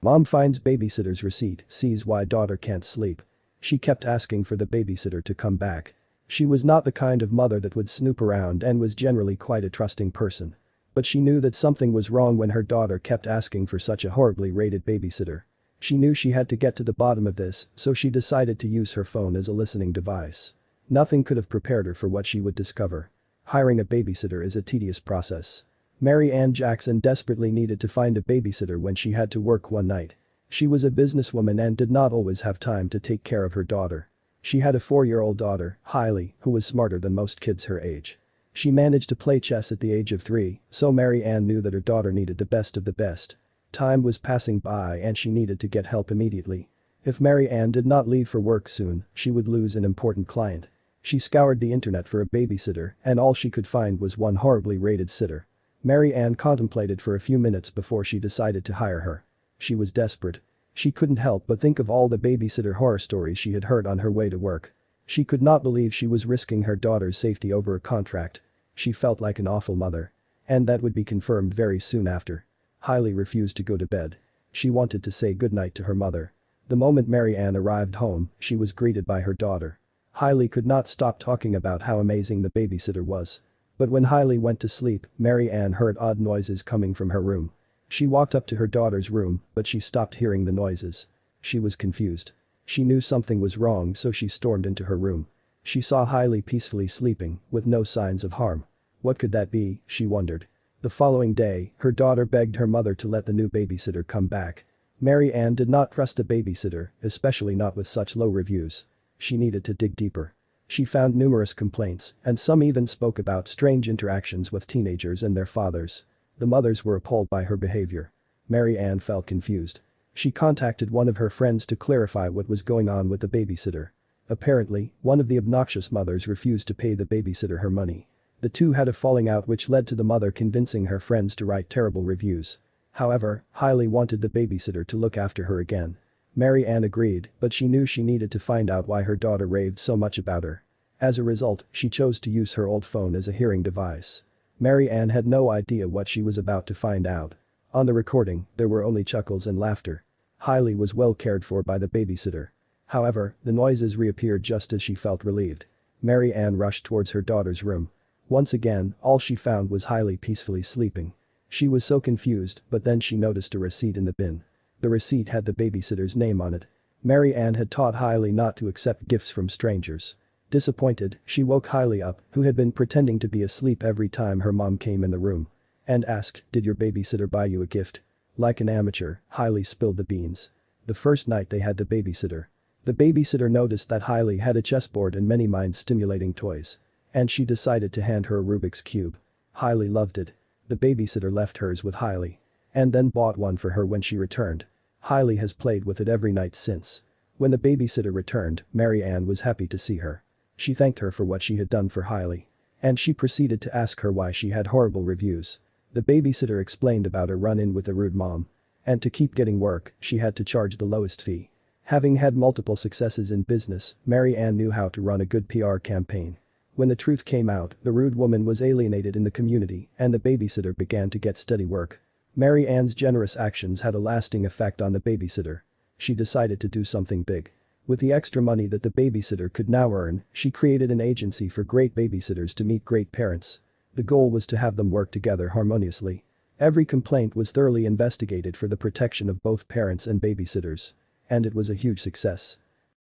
Mom finds babysitter's receipt, sees why daughter can't sleep. She kept asking for the babysitter to come back. She was not the kind of mother that would snoop around and was generally quite a trusting person. But she knew that something was wrong when her daughter kept asking for such a horribly rated babysitter. She knew she had to get to the bottom of this, so she decided to use her phone as a listening device. Nothing could have prepared her for what she would discover. Hiring a babysitter is a tedious process. Mary Ann Jackson desperately needed to find a babysitter when she had to work one night. She was a businesswoman and did not always have time to take care of her daughter. She had a 4-year-old daughter, Hailey, who was smarter than most kids her age. She managed to play chess at the age of 3, so Mary Ann knew that her daughter needed the best of the best. Time was passing by and she needed to get help immediately. If Mary Ann did not leave for work soon, she would lose an important client. She scoured the internet for a babysitter and all she could find was one horribly rated sitter. Mary Ann contemplated for a few minutes before she decided to hire her. She was desperate. She couldn't help but think of all the babysitter horror stories she had heard on her way to work. She could not believe she was risking her daughter's safety over a contract. She felt like an awful mother. And that would be confirmed very soon after. Hailey refused to go to bed. She wanted to say goodnight to her mother. The moment Mary Ann arrived home, she was greeted by her daughter. Hailey could not stop talking about how amazing the babysitter was. But when Hailey went to sleep, Mary Ann heard odd noises coming from her room. She walked up to her daughter's room, but she stopped hearing the noises. She was confused. She knew something was wrong so she stormed into her room. She saw Hailey peacefully sleeping, with no signs of harm. What could that be, she wondered. The following day, her daughter begged her mother to let the new babysitter come back. Mary Ann did not trust a babysitter, especially not with such low reviews. She needed to dig deeper. She found numerous complaints, and some even spoke about strange interactions with teenagers and their fathers. The mothers were appalled by her behavior. Mary Ann felt confused. She contacted one of her friends to clarify what was going on with the babysitter. Apparently, one of the obnoxious mothers refused to pay the babysitter her money. The two had a falling out which led to the mother convincing her friends to write terrible reviews. However, Hailey wanted the babysitter to look after her again. Mary Ann agreed, but she knew she needed to find out why her daughter raved so much about her. As a result, she chose to use her old phone as a hearing device. Mary Ann had no idea what she was about to find out. On the recording, there were only chuckles and laughter. Hailey was well cared for by the babysitter. However, the noises reappeared just as she felt relieved. Mary Ann rushed towards her daughter's room. Once again, all she found was Hailey peacefully sleeping. She was so confused, but then she noticed a receipt in the bin. The receipt had the babysitter's name on it. Mary Ann had taught Hailey not to accept gifts from strangers. Disappointed, she woke Hailey up, who had been pretending to be asleep every time her mom came in the room. And asked, "Did your babysitter buy you a gift?" Like an amateur, Hailey spilled the beans. The first night they had the babysitter. The babysitter noticed that Hailey had a chessboard and many mind-stimulating toys. And she decided to hand her a Rubik's Cube. Hailey loved it. The babysitter left hers with Hailey. And then bought one for her when she returned. Hailey has played with it every night since. When the babysitter returned, Mary Ann was happy to see her. She thanked her for what she had done for Hailey. And she proceeded to ask her why she had horrible reviews. The babysitter explained about her run-in with a rude mom. And to keep getting work, she had to charge the lowest fee. Having had multiple successes in business, Mary Ann knew how to run a good PR campaign. When the truth came out, the rude woman was alienated in the community and the babysitter began to get steady work. Mary Ann's generous actions had a lasting effect on the babysitter. She decided to do something big. With the extra money that the babysitter could now earn, she created an agency for great babysitters to meet great parents. The goal was to have them work together harmoniously. Every complaint was thoroughly investigated for the protection of both parents and babysitters. And it was a huge success.